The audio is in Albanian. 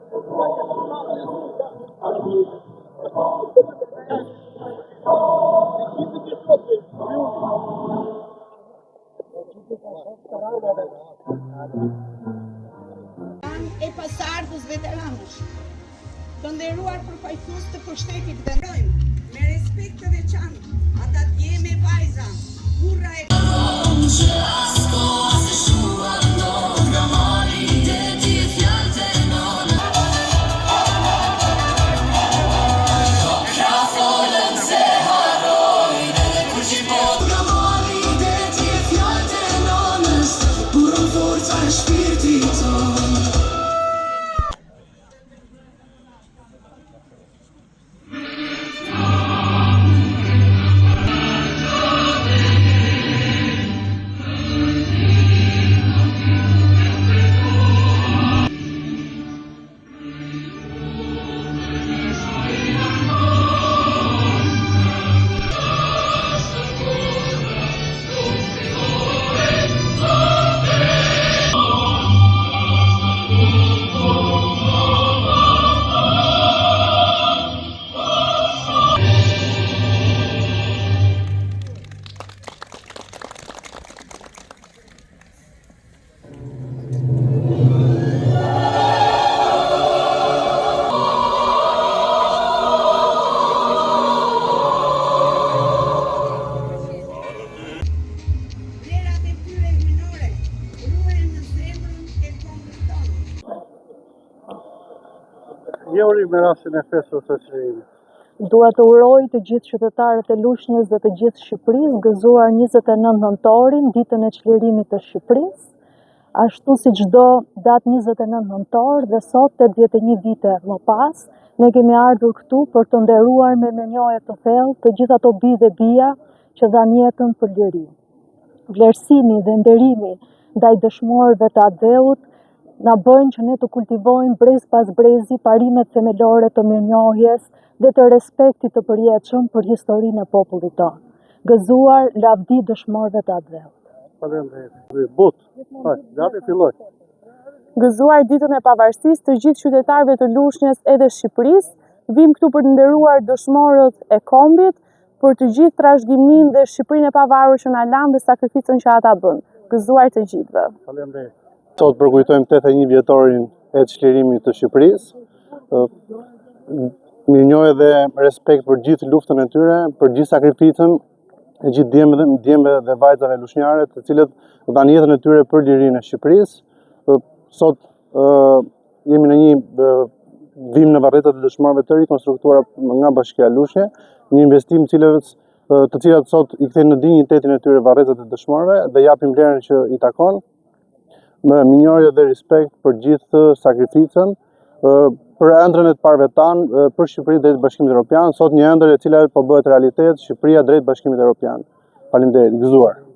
E pasardhës veteranësh, të nderuar përfaqësues të pushtetit vendojmë me respekt të veçantë ata dje me vajza, burra e Njëri me rastin e festës së çlirimit. Dua të uroj të gjithë qytetarët e Lushnjës dhe të gjithë Shqipërisë gëzuar 29 nëntorin, ditën e çlirimit të Shqipërisë. Ashtu si çdo datë 29 nëntor dhe sot 81 vite më pas, ne kemi ardhur këtu për të nderuar me menjoje të thellë të gjithë ato bi dhe bija që dhanë jetën për liri. Vlerësimi dhe nderimi ndaj dëshmorëve të atdheut na bëjnë që ne të kultivojmë brez pas brezi parimet themelore të mirënjohjes dhe të respektit të përjetshëm për historinë e popullit tonë. Gëzuar lavdi dëshmorëve të atdheut. Faleminderit. Gati filloj. Gëzuar ditën e pavarësisë të gjithë qytetarëve të Lushnjës edhe Shqipërisë, vim këtu për të nderuar dëshmorët e kombit, për të gjithë trashëgiminë dhe Shqipërinë e pavarur që na lanë dhe sakrificën që ata bën. Gëzuar të gjithëve. Faleminderit. Sot përkujtojmë 81 vjetorin e çlirimit të Shqipërisë. Mirënjohje dhe respekt për gjithë luftën e tyre, për gjithë sakrificën e gjithë djemve dhe vajzave lushnjare, të cilët dhanë jetën e tyre për lirinë e Shqipërisë. Sot jemi në një vim në varretat e dëshmorëve të rikonstruktuara nga Bashkia Lushnje, një investim të cilat sot i kthejnë në dinjitetin e tyre varretat e dëshmorëve dhe japim vlerën që i takon, me minjorje dhe respekt për gjithë sakrificën, për ëndrrën e të parëve tanë, për Shqipëri drejt Bashkimit Evropian, sot një ëndër e cila po bëhet realitet, Shqipëria drejt Bashkimit Evropian. Faleminderit, gëzuar.